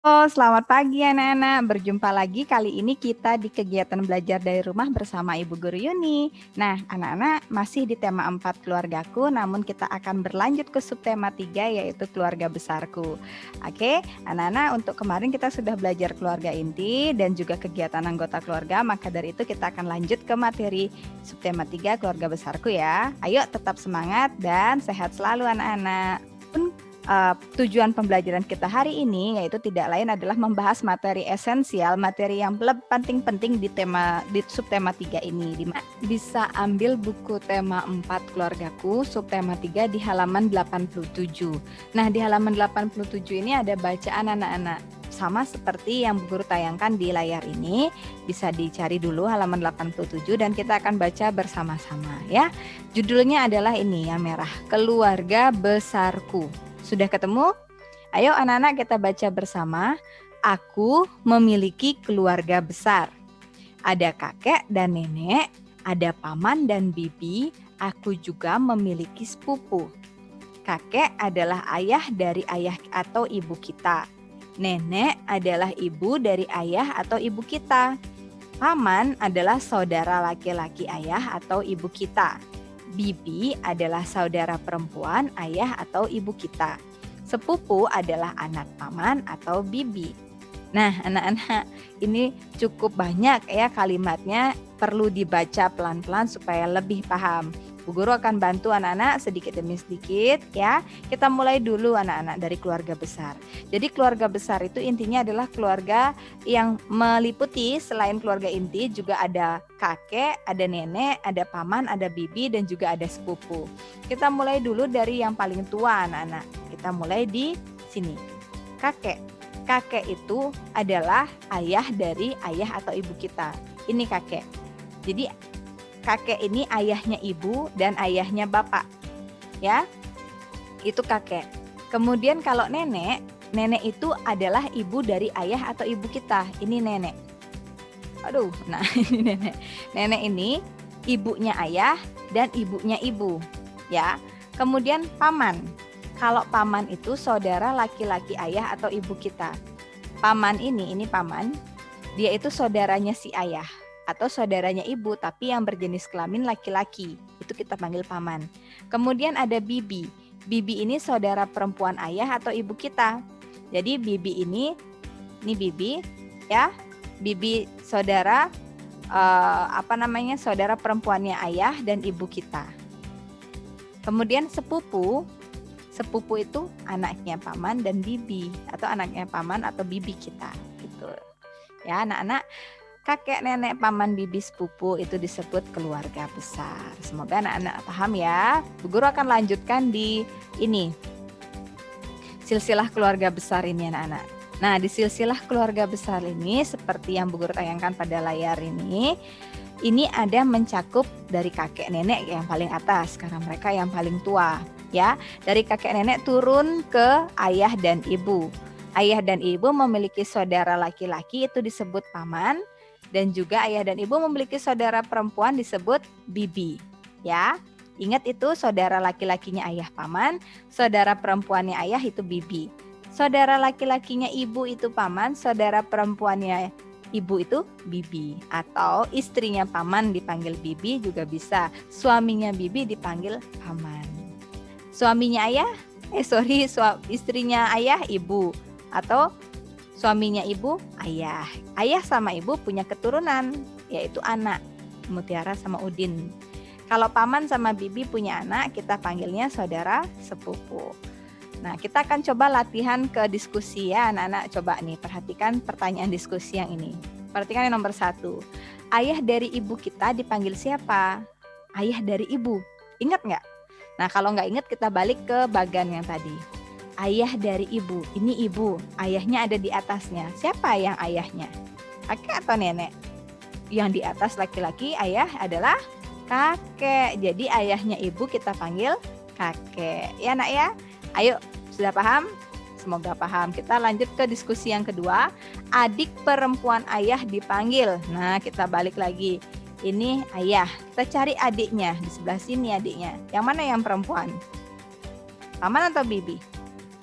Oh, selamat pagi anak-anak. Berjumpa lagi kali ini kita di kegiatan belajar dari rumah bersama Ibu Guru Yuni. Nah, anak-anak masih di tema 4 keluargaku, namun kita akan berlanjut ke subtema 3 yaitu keluarga besarku. Oke, anak-anak untuk kemarin kita sudah belajar keluarga inti dan juga kegiatan anggota keluarga, maka dari itu kita akan lanjut ke materi subtema 3 keluarga besarku ya. Ayo tetap semangat dan sehat selalu anak-anak. Tujuan pembelajaran kita hari ini yaitu tidak lain adalah membahas materi esensial, materi yang penting-penting di subtema 3 ini. Bisa ambil buku tema 4 keluargaku, subtema 3 di halaman 87. Nah, di halaman 87 ini ada bacaan anak-anak. Sama seperti yang Bu Guru tayangkan di layar ini, bisa dicari dulu halaman 87 dan kita akan baca bersama-sama ya. Judulnya adalah ini yang merah, Keluarga Besarku. Sudah ketemu? Ayo anak-anak kita baca bersama. Aku memiliki keluarga besar. Ada kakek dan nenek, ada paman dan bibi, aku juga memiliki sepupu. Kakek adalah ayah dari ayah atau ibu kita. Nenek adalah ibu dari ayah atau ibu kita. Paman adalah saudara laki-laki ayah atau ibu kita. Bibi adalah saudara perempuan ayah atau ibu kita. Sepupu adalah anak paman atau bibi. Nah, anak-anak, ini cukup banyak ya kalimatnya, perlu dibaca pelan-pelan supaya lebih paham. Bu Guru akan bantu anak-anak sedikit demi sedikit ya. Kita mulai dulu anak-anak dari keluarga besar. Jadi keluarga besar itu intinya adalah keluarga yang meliputi selain keluarga inti juga ada kakek, ada nenek, ada paman, ada bibi dan juga ada sepupu. Kita mulai dulu dari yang paling tua anak-anak. Kita mulai di sini. Kakek. Kakek itu adalah ayah dari ayah atau ibu kita. Ini kakek. Jadi kakek ini ayahnya ibu dan ayahnya bapak. Ya. Itu kakek. Kemudian kalau nenek, nenek itu adalah ibu dari ayah atau ibu kita. Ini nenek. Aduh, nah ini nenek. Nenek ini ibunya ayah dan ibunya ibu. Ya. Kemudian paman. Kalau paman itu saudara laki-laki ayah atau ibu kita. Paman ini paman, dia itu saudaranya si ayah atau saudaranya ibu tapi yang berjenis kelamin laki-laki. Itu kita panggil paman. Kemudian ada bibi. Bibi ini saudara perempuan ayah atau ibu kita. Jadi bibi ini bibi ya. Bibi saudara saudara perempuannya ayah dan ibu kita. Kemudian sepupu. Sepupu itu anaknya paman dan bibi atau anaknya paman atau bibi kita gitu. Ya, anak-anak, kakek, nenek, paman, bibi, sepupu itu disebut keluarga besar. Semoga anak-anak paham ya. Bu Guru akan lanjutkan di ini. Silsilah keluarga besar ini anak-anak. Nah, di silsilah keluarga besar ini seperti yang Bu Guru tayangkan pada layar ini ada mencakup dari kakek nenek yang paling atas karena mereka yang paling tua. Ya, dari kakek nenek turun ke ayah dan ibu. Ayah dan ibu memiliki saudara laki-laki itu disebut paman dan juga ayah dan ibu memiliki saudara perempuan disebut bibi. Ya, ingat itu saudara laki-lakinya ayah paman, saudara perempuannya ayah itu bibi. Saudara laki-lakinya ibu itu paman, saudara perempuannya ibu itu bibi atau istrinya paman dipanggil bibi juga bisa. Suaminya bibi dipanggil paman. Suaminya ayah, istrinya ayah ibu atau suaminya ibu ayah. Ayah sama ibu punya keturunan yaitu anak, Mutiara sama Udin. Kalau paman sama bibi punya anak, kita panggilnya saudara sepupu. Nah, kita akan coba latihan ke diskusi ya anak-anak. Coba nih perhatikan pertanyaan diskusi yang ini. Perhatikan yang nomor 1. Ayah dari ibu kita dipanggil siapa? Ayah dari ibu. Ingat nggak? Nah, kalau nggak ingat kita balik ke bagan yang tadi. Ayah dari ibu, ini ibu, ayahnya ada di atasnya. Siapa yang ayahnya? Kakek atau nenek? Yang di atas laki-laki, ayah adalah kakek. Jadi ayahnya ibu kita panggil kakek. Ya nak ya? Ayo, sudah paham? Semoga paham. Kita lanjut ke diskusi yang kedua. Adik perempuan ayah dipanggil. Nah, kita balik lagi. Ini ayah, kita cari adiknya, di sebelah sini adiknya. Yang mana yang perempuan? Paman atau bibi?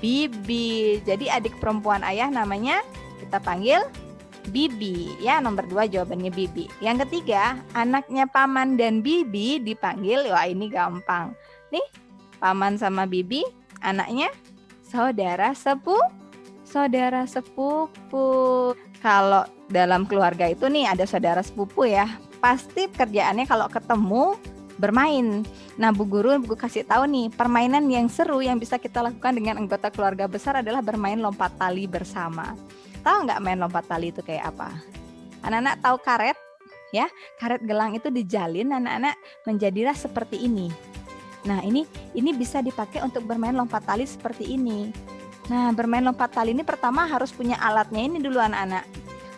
Bibi. Jadi adik perempuan ayah namanya kita panggil Bibi. Ya, nomor 2 jawabannya Bibi. Yang ketiga, anaknya paman dan bibi dipanggil, wah ini gampang. Nih, paman sama bibi, anaknya saudara sepupu. Kalau dalam keluarga itu nih ada saudara sepupu ya, pasti kerjaannya kalau ketemu bermain. Nah, Bu Guru kasih tahu nih, permainan yang seru yang bisa kita lakukan dengan anggota keluarga besar adalah bermain lompat tali bersama. Tahu nggak main lompat tali itu kayak apa? Anak-anak tahu karet? Ya, karet gelang itu dijalin anak-anak menjadilah seperti ini. Nah, ini bisa dipakai untuk bermain lompat tali seperti ini. Nah, bermain lompat tali ini pertama harus punya alatnya ini dulu anak-anak.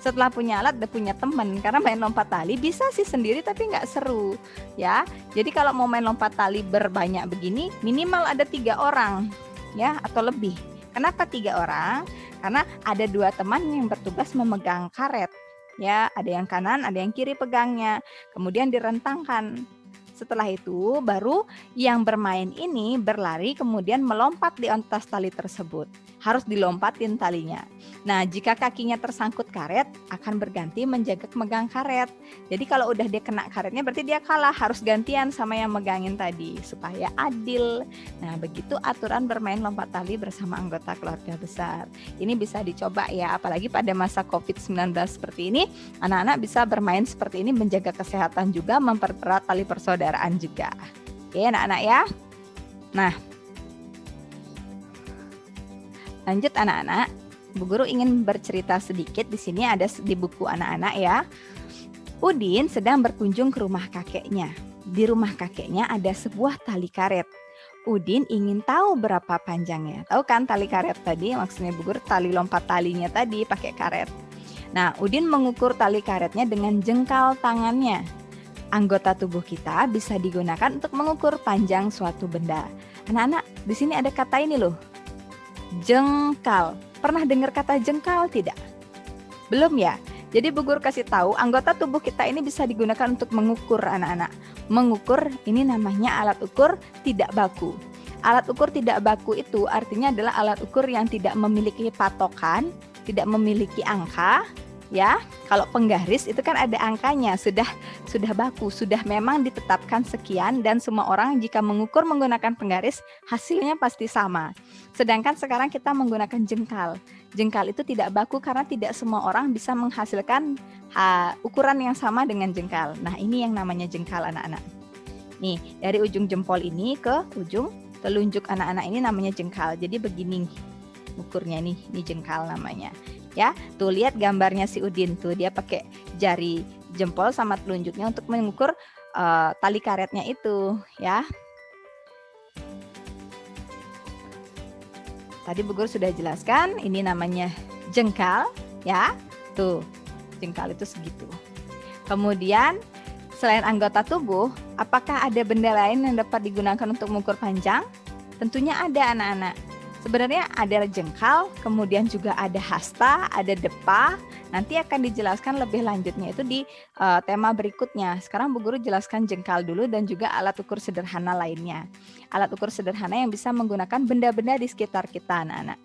Setelah punya alat, udah punya teman. Karena main lompat tali bisa sih sendiri tapi nggak seru. Ya, jadi kalau mau main lompat tali berbanyak begini, minimal ada 3 orang ya atau lebih. Kenapa 3 orang? Karena ada 2 teman yang bertugas memegang karet. Ya, ada yang kanan, ada yang kiri pegangnya. Kemudian direntangkan. Setelah itu baru yang bermain ini berlari kemudian melompat di atas tali tersebut. Harus dilompatin talinya. Nah, jika kakinya tersangkut karet akan berganti menjaga megang karet. Jadi kalau udah dia kena karetnya berarti dia kalah, harus gantian sama yang megangin tadi supaya adil. Nah, begitu aturan bermain lompat tali bersama anggota keluarga besar. Ini bisa dicoba ya, apalagi pada masa COVID-19 seperti ini, anak-anak bisa bermain seperti ini menjaga kesehatan juga, mempererat tali persaudaraan juga. Oke, anak-anak ya. Nah, lanjut anak-anak, Bu Guru ingin bercerita sedikit. Di sini ada di buku anak-anak ya. Udin sedang berkunjung ke rumah kakeknya. Di rumah kakeknya ada sebuah tali karet. Udin ingin tahu berapa panjangnya. Tahu kan tali karet tadi? Maksudnya Bu Guru tali lompat talinya tadi pakai karet. Nah, Udin mengukur tali karetnya dengan jengkal tangannya. Anggota tubuh kita bisa digunakan untuk mengukur panjang suatu benda. Anak-anak, di sini ada kata ini loh. Jengkal. Pernah dengar kata jengkal tidak? Belum ya? Jadi Bu Guru kasih tahu anggota tubuh kita ini bisa digunakan untuk mengukur anak-anak. Mengukur ini namanya alat ukur tidak baku. Alat ukur tidak baku itu artinya adalah alat ukur yang tidak memiliki patokan, tidak memiliki angka. Ya, kalau penggaris itu kan ada angkanya, sudah baku, sudah memang ditetapkan sekian dan semua orang jika mengukur menggunakan penggaris hasilnya pasti sama. Sedangkan sekarang kita menggunakan jengkal. Jengkal itu tidak baku karena tidak semua orang bisa menghasilkan ukuran yang sama dengan jengkal. Nah, ini yang namanya jengkal anak-anak. Nih, dari ujung jempol ini ke ujung telunjuk anak-anak ini namanya jengkal. Jadi begini ukurnya nih, ini jengkal namanya. Ya, tuh lihat gambarnya si Udin tuh, dia pakai jari jempol sama telunjuknya untuk mengukur tali karetnya itu, ya. Tadi Bu Guru sudah jelaskan, ini namanya jengkal, ya. Tuh, jengkal itu segitu. Kemudian selain anggota tubuh, apakah ada benda lain yang dapat digunakan untuk mengukur panjang? Tentunya ada anak-anak. Sebenarnya ada jengkal, kemudian juga ada hasta, ada depa. Nanti akan dijelaskan lebih lanjutnya itu di tema berikutnya. Sekarang Bu Guru jelaskan jengkal dulu dan juga alat ukur sederhana lainnya. Alat ukur sederhana yang bisa menggunakan benda-benda di sekitar kita anak-anak.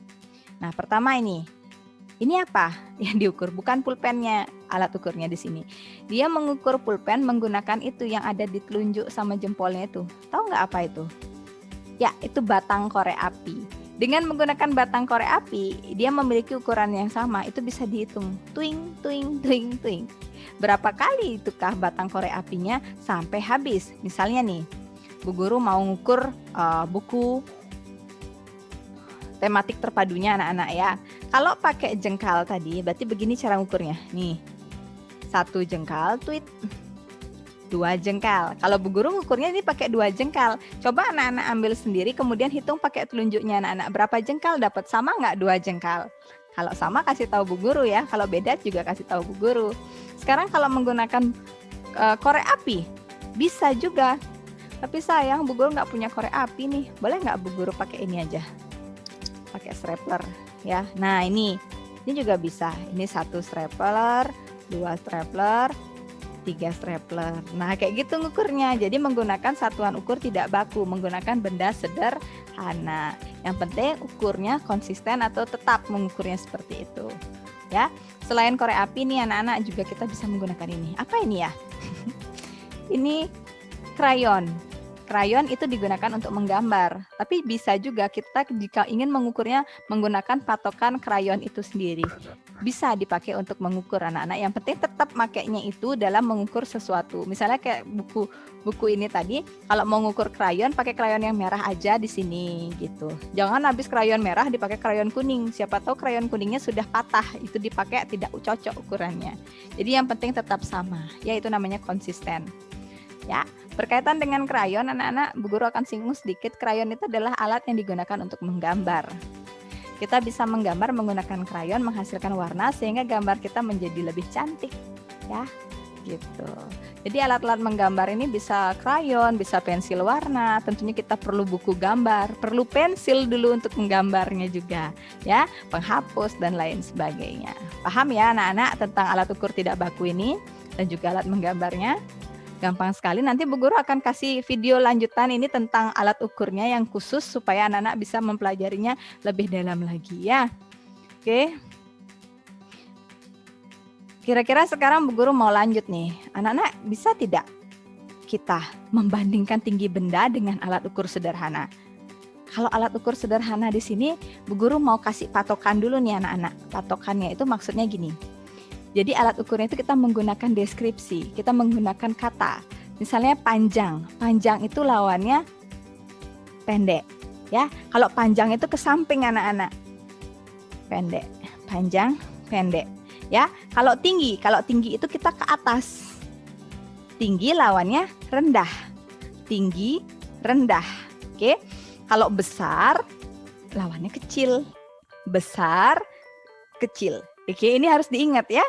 Nah, pertama ini apa yang diukur? Bukan pulpennya, alat ukurnya di sini. Dia mengukur pulpen menggunakan itu yang ada di telunjuk sama jempolnya itu. Tahu nggak apa itu? Ya, itu batang korek api. Dengan menggunakan batang korek api, dia memiliki ukuran yang sama. Itu bisa dihitung. Tuing, tuing, tuing, tuing. Berapa kali itukah batang korek apinya sampai habis? Misalnya nih, Bu Guru mau ngukur buku tematik terpadunya anak-anak ya. Kalau pakai jengkal tadi, berarti begini cara ngukurnya. Nih, 1 jengkal, tweet. 2 jengkal. Kalau Bu Guru ngukurnya ini pakai 2 jengkal. Coba anak-anak ambil sendiri kemudian hitung pakai telunjuknya anak-anak. Berapa jengkal dapat, sama nggak 2 jengkal? Kalau sama kasih tahu Bu Guru ya. Kalau beda juga kasih tahu Bu Guru. Sekarang kalau menggunakan korek api bisa juga. Tapi sayang Bu Guru nggak punya korek api nih. Boleh nggak Bu Guru pakai ini aja? Pakai stapler ya. Nah, ini juga bisa. Ini 1 stapler, 2 stapler, 3 stapler. Nah, kayak gitu ngukurnya. Jadi menggunakan satuan ukur tidak baku, menggunakan benda sederhana. Yang penting ukurnya konsisten atau tetap mengukurnya seperti itu. Ya. Selain korek api nih anak-anak juga kita bisa menggunakan ini. Apa ini ya? Ini krayon. Krayon itu digunakan untuk menggambar, tapi bisa juga kita jika ingin mengukurnya menggunakan patokan krayon itu sendiri. Bisa dipakai untuk mengukur anak-anak. Yang penting tetap makainya itu dalam mengukur sesuatu. Misalnya kayak buku ini tadi, kalau mau mengukur krayon pakai krayon yang merah aja di sini gitu. Jangan habis krayon merah dipakai krayon kuning. Siapa tahu krayon kuningnya sudah patah, itu dipakai tidak cocok ukurannya. Jadi yang penting tetap sama, yaitu namanya konsisten. Ya, berkaitan dengan krayon, anak-anak, Bu Guru akan singgung sedikit. Krayon itu adalah alat yang digunakan untuk menggambar. Kita bisa menggambar menggunakan krayon, menghasilkan warna sehingga gambar kita menjadi lebih cantik, ya, gitu. Jadi alat-alat menggambar ini bisa krayon, bisa pensil warna. Tentunya kita perlu buku gambar, perlu pensil dulu untuk menggambarnya juga, ya, penghapus dan lain sebagainya. Paham ya anak-anak tentang alat ukur tidak baku ini dan juga alat menggambarnya? Gampang sekali, nanti Bu Guru akan kasih video lanjutan ini tentang alat ukurnya yang khusus supaya anak-anak bisa mempelajarinya lebih dalam lagi ya. Oke. Kira-kira sekarang Bu Guru mau lanjut nih. Anak-anak bisa tidak kita membandingkan tinggi benda dengan alat ukur sederhana? Kalau alat ukur sederhana di sini Bu Guru mau kasih patokan dulu nih anak-anak. Patokannya itu maksudnya gini. Jadi alat ukurnya itu kita menggunakan deskripsi, kita menggunakan kata. Misalnya panjang, panjang itu lawannya pendek, ya. Kalau panjang itu ke samping anak-anak, pendek, panjang, pendek, ya. Kalau tinggi itu kita ke atas, tinggi lawannya rendah, tinggi, rendah, oke. Kalau besar lawannya kecil, besar, kecil. Oke, ini harus diingat ya.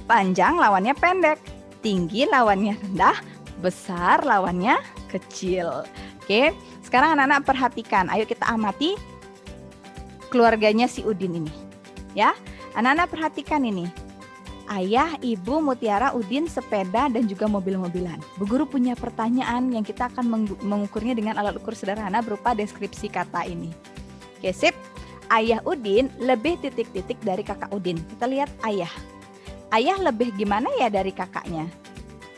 Panjang lawannya pendek, tinggi lawannya rendah, besar lawannya kecil. Oke, sekarang anak-anak perhatikan. Ayo kita amati keluarganya si Udin ini. Ya, anak-anak perhatikan ini. Ayah, ibu, Mutiara, Udin, sepeda, dan juga mobil-mobilan. Bu Guru punya pertanyaan yang kita akan mengukurnya dengan alat ukur sederhana berupa deskripsi kata ini. Oke, sip. Ayah Udin lebih titik-titik dari kakak Udin. Kita lihat ayah. Ayah lebih gimana ya dari kakaknya?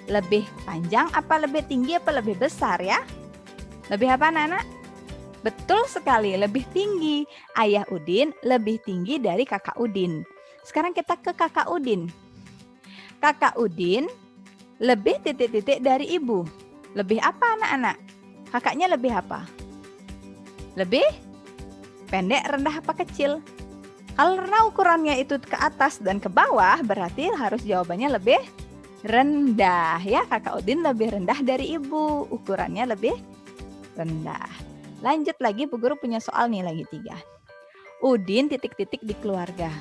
Lebih panjang apa lebih tinggi apa lebih besar ya? Lebih apa anak-anak? Betul sekali, lebih tinggi. Ayah Udin lebih tinggi dari kakak Udin. Sekarang kita ke kakak Udin. Kakak Udin lebih titik-titik dari ibu. Lebih apa anak-anak? Kakaknya lebih apa? Lebih pendek, rendah, apa kecil? Karena ukurannya itu ke atas dan ke bawah, berarti harus jawabannya lebih rendah. Ya, kakak Udin lebih rendah dari ibu. Ukurannya lebih rendah. Lanjut lagi, Bu Guru punya soal nih lagi 3. Udin titik-titik di keluarga.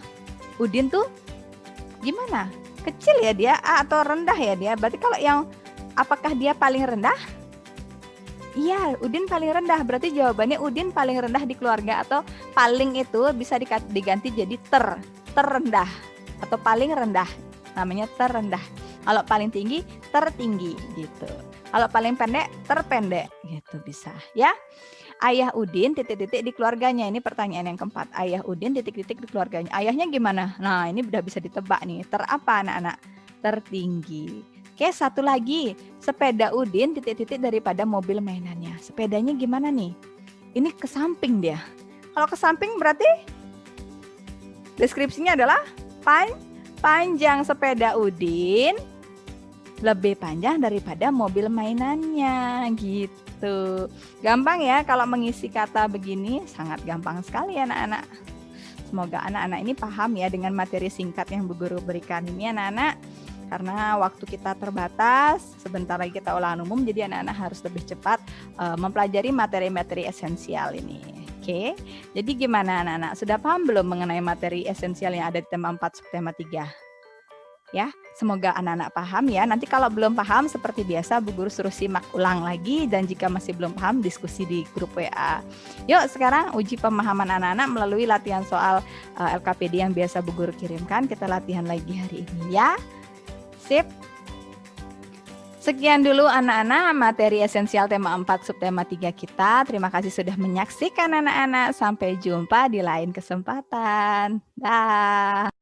Udin tuh gimana? Kecil ya dia atau rendah ya dia? Berarti kalau yang apakah dia paling rendah? Iya, Udin paling rendah. Berarti jawabannya Udin paling rendah di keluarga, atau paling itu bisa diganti jadi terendah atau paling rendah. Namanya terendah. Kalau paling tinggi, tertinggi gitu. Kalau paling pendek, terpendek gitu bisa ya. Ayah Udin titik-titik di keluarganya. Ini pertanyaan yang keempat. Ayah Udin titik-titik di keluarganya. Ayahnya gimana? Nah, ini udah bisa ditebak nih. Apa anak-anak? Tertinggi. Oke, satu lagi. Sepeda Udin titik-titik daripada mobil mainannya. Sepedanya gimana nih? Ini ke samping dia. Kalau ke samping berarti deskripsinya adalah panjang. Sepeda Udin lebih panjang daripada mobil mainannya gitu. Gampang ya kalau mengisi kata begini, sangat gampang sekali anak-anak. Semoga anak-anak ini paham ya dengan materi singkat yang Bu Guru berikan ini anak-anak. Karena waktu kita terbatas, sebentar lagi kita ulangan umum, jadi anak-anak harus lebih cepat mempelajari materi-materi esensial ini. Oke, jadi gimana anak-anak? Sudah paham belum mengenai materi esensial yang ada di tema 4 subtema 3? Ya, semoga anak-anak paham ya. Nanti kalau belum paham, seperti biasa Bu Guru suruh simak ulang lagi, dan jika masih belum paham, diskusi di grup WA. Yuk sekarang uji pemahaman anak-anak melalui latihan soal LKPD yang biasa Bu Guru kirimkan. Kita latihan lagi hari ini ya. Sip. Sekian dulu anak-anak materi esensial tema 4 subtema 3 kita. Terima kasih sudah menyaksikan anak-anak. Sampai jumpa di lain kesempatan. Dah.